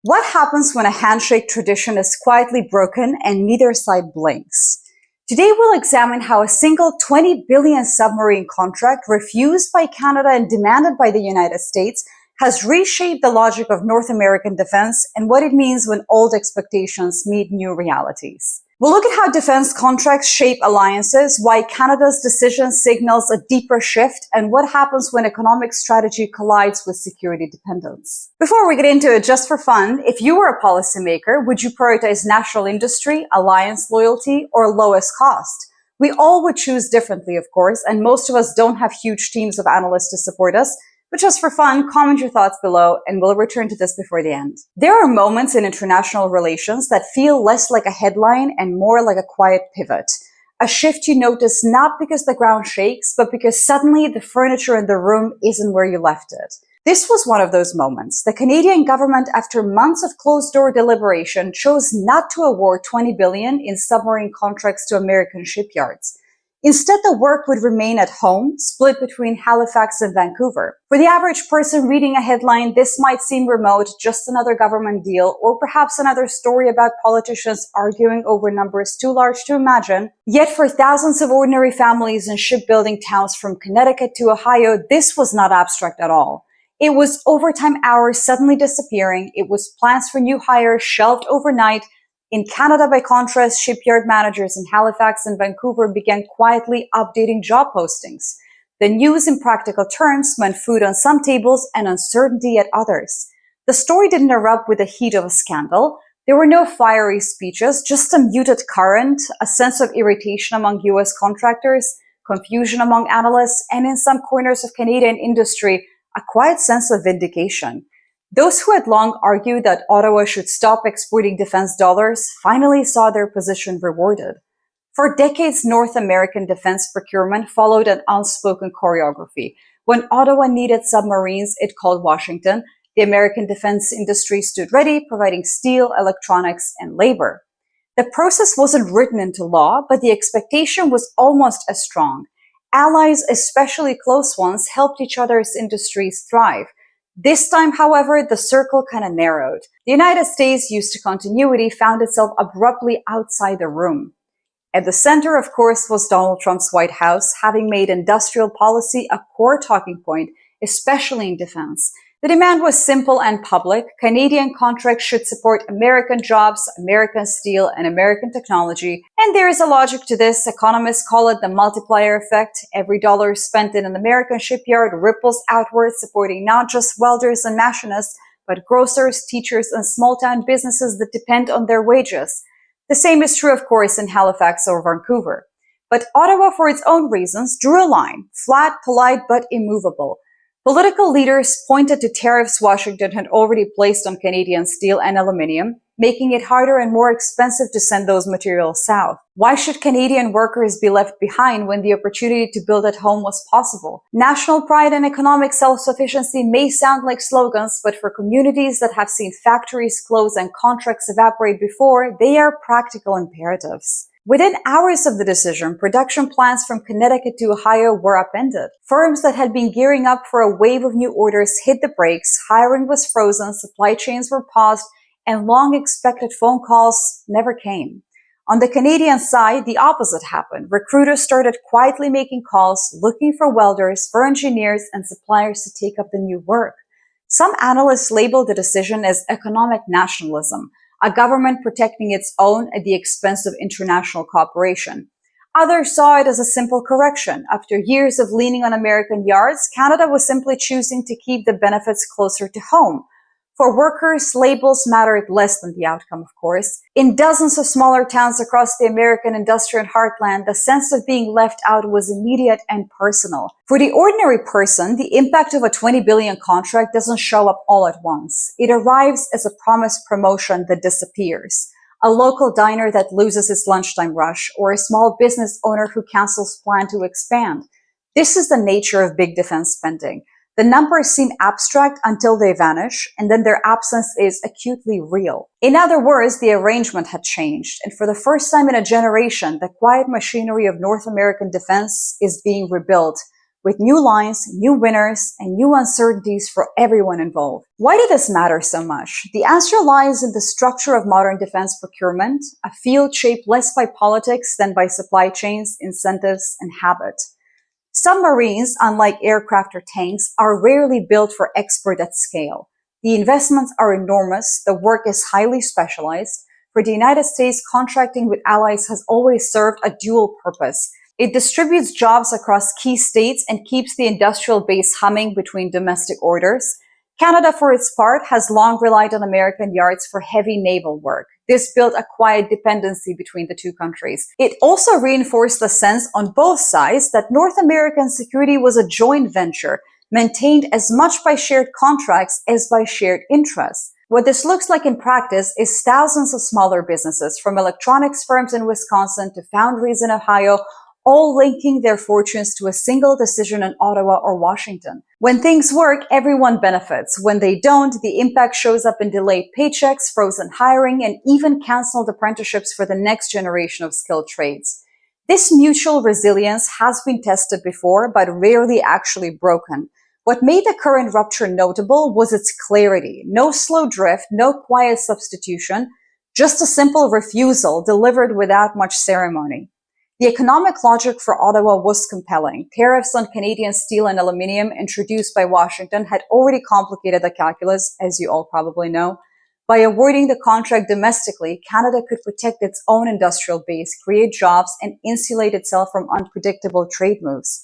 What happens when a handshake tradition is quietly broken and neither side blinks? Today we'll examine how a single $20 billion submarine contract refused by Canada and demanded by the United States has reshaped the logic of North American defense and what it means when old expectations meet new realities. We'll look at how defense contracts shape alliances, why Canada's decision signals a deeper shift, and what happens when economic strategy collides with security dependence. Before we get into it, just for fun, if you were a policymaker, would you prioritize national industry, alliance loyalty, or lowest cost? We all would choose differently, of course, and most of us don't have huge teams of analysts to support us. But just for fun, comment your thoughts below and we'll return to this before the end. There are moments in international relations that feel less like a headline and more like a quiet pivot. A shift you notice not because the ground shakes, but because suddenly the furniture in the room isn't where you left it. This was one of those moments. The Canadian government, after months of closed-door deliberation, chose not to award $20 billion in submarine contracts to American shipyards. Instead, the work would remain at home, split between Halifax and Vancouver. For the average person reading a headline, this might seem remote, just another government deal, or perhaps another story about politicians arguing over numbers too large to imagine. Yet for thousands of ordinary families in shipbuilding towns from Connecticut to Ohio, this was not abstract at all. It was overtime hours suddenly disappearing. It was plans for new hires shelved overnight. In Canada, by contrast, shipyard managers in Halifax and Vancouver began quietly updating job postings. The news in practical terms meant food on some tables and uncertainty at others. The story didn't erupt with the heat of a scandal. There were no fiery speeches, just a muted current, a sense of irritation among US contractors, confusion among analysts, and in some corners of Canadian industry, a quiet sense of vindication. Those who had long argued that Ottawa should stop exporting defense dollars finally saw their position rewarded. For decades, North American defense procurement followed an unspoken choreography. When Ottawa needed submarines, it called Washington. The American defense industry stood ready, providing steel, electronics, and labor. The process wasn't written into law, but the expectation was almost as strong. Allies, especially close ones, helped each other's industries thrive. This time, however, the circle kind of narrowed. The United States, used to continuity, found itself abruptly outside the room. At the center, of course, was Donald Trump's White House, having made industrial policy a core talking point, especially in defense. The demand was simple and public. Canadian contracts should support American jobs, American steel, and American technology. And there is a logic to this. Economists call it the multiplier effect. Every dollar spent in an American shipyard ripples outward, supporting not just welders and machinists, but grocers, teachers, and small-town businesses that depend on their wages. The same is true, of course, in Halifax or Vancouver. But Ottawa, for its own reasons, drew a line, flat, polite, but immovable. Political leaders pointed to tariffs Washington had already placed on Canadian steel and aluminium, making it harder and more expensive to send those materials south. Why should Canadian workers be left behind when the opportunity to build at home was possible? National pride and economic self-sufficiency may sound like slogans, but for communities that have seen factories close and contracts evaporate before, they are practical imperatives. Within hours of the decision, production plans from Connecticut to Ohio were upended. Firms that had been gearing up for a wave of new orders hit the brakes, hiring was frozen, supply chains were paused, and long-expected phone calls never came. On the Canadian side, the opposite happened. Recruiters started quietly making calls, looking for welders, for engineers, and suppliers to take up the new work. Some analysts labeled the decision as economic nationalism, a government protecting its own at the expense of international cooperation. Others saw it as a simple correction. After years of leaning on American yards, Canada was simply choosing to keep the benefits closer to home. For workers, labels mattered less than the outcome, of course. In dozens of smaller towns across the American industrial heartland, the sense of being left out was immediate and personal. For the ordinary person, the impact of a $20 billion contract doesn't show up all at once. It arrives as a promised promotion that disappears. A local diner that loses its lunchtime rush, or a small business owner who cancels plan to expand. This is the nature of big defense spending. The numbers seem abstract until they vanish, and then their absence is acutely real. In other words, the arrangement had changed, and for the first time in a generation, the quiet machinery of North American defense is being rebuilt with new lines, new winners, and new uncertainties for everyone involved. Why did this matter so much? The answer lies in the structure of modern defense procurement, a field shaped less by politics than by supply chains, incentives, and habit. Submarines, unlike aircraft or tanks, are rarely built for export at scale. The investments are enormous, the work is highly specialized. For the United States, contracting with allies has always served a dual purpose. It distributes jobs across key states and keeps the industrial base humming between domestic orders. Canada, for its part, has long relied on American yards for heavy naval work. This built a quiet dependency between the two countries. It also reinforced the sense on both sides that North American security was a joint venture, maintained as much by shared contracts as by shared interests. What this looks like in practice is thousands of smaller businesses, from electronics firms in Wisconsin to foundries in Ohio, all linking their fortunes to a single decision in Ottawa or Washington. When things work, everyone benefits. When they don't, the impact shows up in delayed paychecks, frozen hiring, and even canceled apprenticeships for the next generation of skilled trades. This mutual resilience has been tested before, but rarely actually broken. What made the current rupture notable was its clarity. No slow drift, no quiet substitution, just a simple refusal delivered without much ceremony. The economic logic for Ottawa was compelling. Tariffs on Canadian steel and aluminum introduced by Washington had already complicated the calculus, as you all probably know. By awarding the contract domestically, Canada could protect its own industrial base, create jobs, and insulate itself from unpredictable trade moves.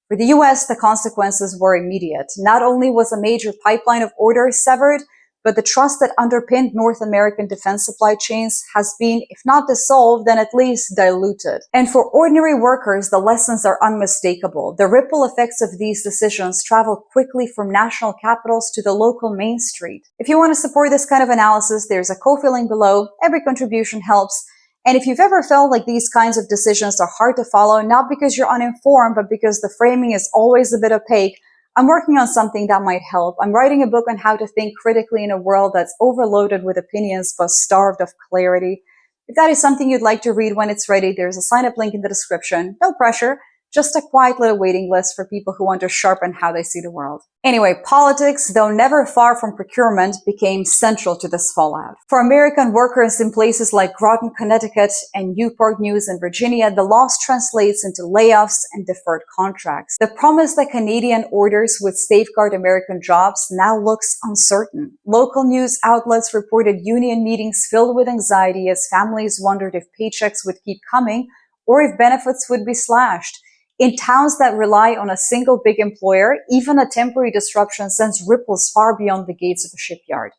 For the US, the consequences were immediate. Not only was a major pipeline of orders severed, but the trust that underpinned North American defense supply chains has been, if not dissolved, then at least diluted. And for ordinary workers, the lessons are unmistakable. The ripple effects of these decisions travel quickly from national capitals to the local Main Street. If you want to support this kind of analysis, there's a Ko-fi link below. Every contribution helps. And if you've ever felt like these kinds of decisions are hard to follow, not because you're uninformed, but because the framing is always a bit opaque, I'm working on something that might help. I'm writing a book on how to think critically in a world that's overloaded with opinions but starved of clarity. If that is something you'd like to read when it's ready, there's a sign-up link in the description. No pressure, just a quiet little waiting list for people who want to sharpen how they see the world. Anyway, politics, though never far from procurement, became central to this fallout. For American workers in places like Groton, Connecticut, and Newport News in Virginia, the loss translates into layoffs and deferred contracts. The promise that Canadian orders would safeguard American jobs now looks uncertain. Local news outlets reported union meetings filled with anxiety as families wondered if paychecks would keep coming or if benefits would be slashed. In towns that rely on a single big employer, even a temporary disruption sends ripples far beyond the gates of a shipyard.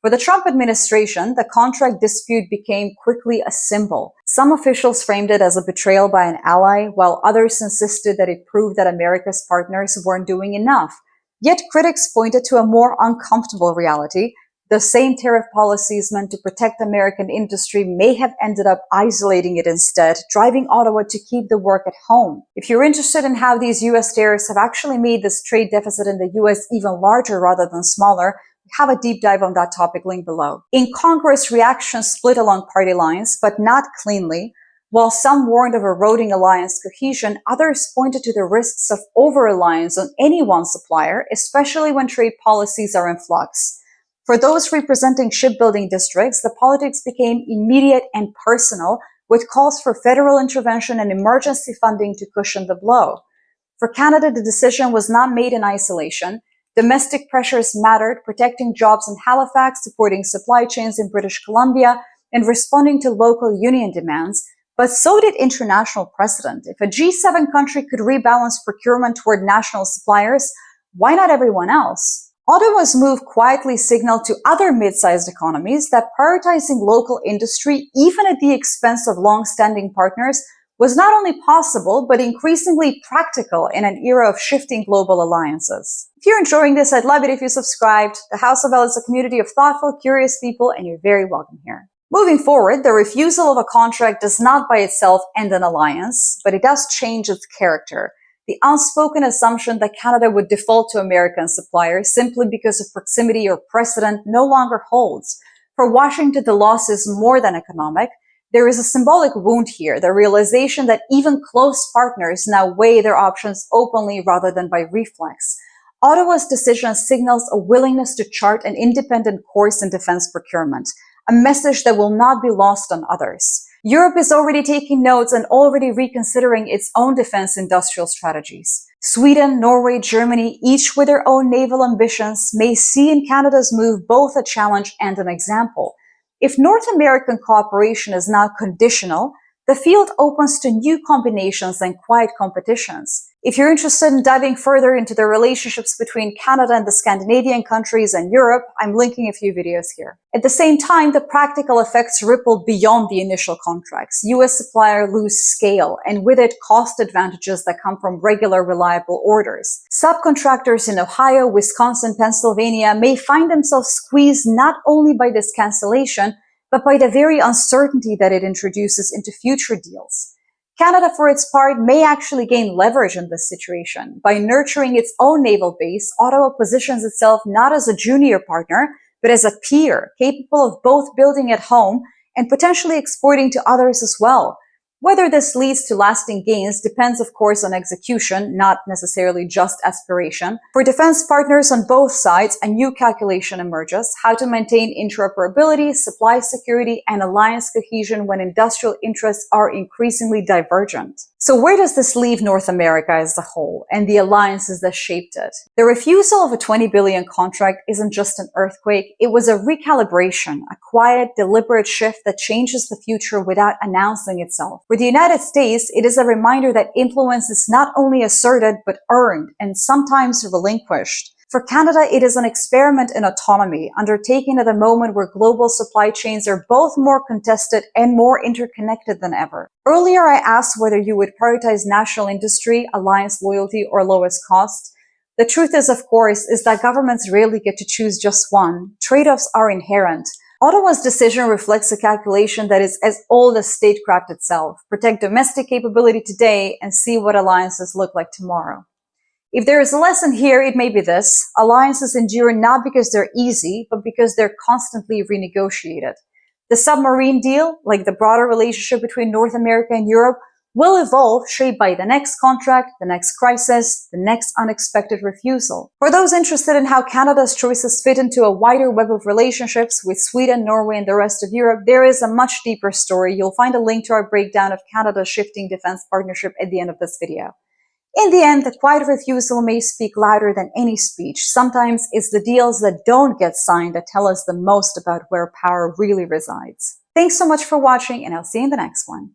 For the Trump administration, the contract dispute became quickly a symbol. Some officials framed it as a betrayal by an ally, while others insisted that it proved that America's partners weren't doing enough. Yet critics pointed to a more uncomfortable reality. The same tariff policies meant to protect American industry may have ended up isolating it instead, driving Ottawa to keep the work at home. If you're interested in how these US tariffs have actually made this trade deficit in the US even larger rather than smaller, we have a deep dive on that topic link below. In Congress, reactions split along party lines, but not cleanly. While some warned of eroding alliance cohesion, others pointed to the risks of over-reliance on any one supplier, especially when trade policies are in flux. For those representing shipbuilding districts, the politics became immediate and personal, with calls for federal intervention and emergency funding to cushion the blow. For Canada, the decision was not made in isolation. Domestic pressures mattered, protecting jobs in Halifax, supporting supply chains in British Columbia, and responding to local union demands. But so did international precedent. If a G7 country could rebalance procurement toward national suppliers, why not everyone else? Ottawa's move quietly signaled to other mid-sized economies that prioritizing local industry, even at the expense of long-standing partners, was not only possible, but increasingly practical in an era of shifting global alliances. If you're enjoying this, I'd love it if you subscribed. The House of L is a community of thoughtful, curious people, and you're very welcome here. Moving forward, the refusal of a contract does not by itself end an alliance, but it does change its character. The unspoken assumption that Canada would default to American suppliers simply because of proximity or precedent no longer holds. For Washington, the loss is more than economic. There is a symbolic wound here, the realization that even close partners now weigh their options openly rather than by reflex. Ottawa's decision signals a willingness to chart an independent course in defense procurement, a message that will not be lost on others. Europe is already taking notes and already reconsidering its own defense industrial strategies. Sweden, Norway, Germany, each with their own naval ambitions, may see in Canada's move both a challenge and an example. If North American cooperation is now conditional, the field opens to new combinations and quiet competitions. If you're interested in diving further into the relationships between Canada and the Scandinavian countries and Europe, I'm linking a few videos here. At the same time, the practical effects ripple beyond the initial contracts. US suppliers lose scale, and with it, cost advantages that come from regular, reliable orders. Subcontractors in Ohio, Wisconsin, Pennsylvania may find themselves squeezed not only by this cancellation, but by the very uncertainty that it introduces into future deals. Canada, for its part, may actually gain leverage in this situation. By nurturing its own naval base, Ottawa positions itself not as a junior partner, but as a peer, capable of both building at home and potentially exporting to others as well. Whether this leads to lasting gains depends, of course, on execution, not necessarily just aspiration. For defense partners on both sides, a new calculation emerges: how to maintain interoperability, supply security, and alliance cohesion when industrial interests are increasingly divergent. So where does this leave North America as a whole and the alliances that shaped it? The refusal of a $20 billion contract isn't just an earthquake, it was a recalibration, a quiet, deliberate shift that changes the future without announcing itself. For the United States, it is a reminder that influence is not only asserted, but earned and sometimes relinquished. For Canada, it is an experiment in autonomy, undertaken at a moment where global supply chains are both more contested and more interconnected than ever. Earlier, I asked whether you would prioritize national industry, alliance loyalty, or lowest cost. The truth is, of course, is that governments rarely get to choose just one. Trade-offs are inherent. Ottawa's decision reflects a calculation that is as old as statecraft itself. Protect domestic capability today and see what alliances look like tomorrow. If there is a lesson here, it may be this: alliances endure not because they're easy, but because they're constantly renegotiated. The submarine deal, like the broader relationship between North America and Europe, will evolve, shaped by the next contract, the next crisis, the next unexpected refusal. For those interested in how Canada's choices fit into a wider web of relationships with Sweden, Norway, and the rest of Europe, there is a much deeper story. You'll find a link to our breakdown of Canada's shifting defense partnership at the end of this video. In the end, the quiet refusal may speak louder than any speech. Sometimes it's the deals that don't get signed that tell us the most about where power really resides. Thanks so much for watching, and I'll see you in the next one.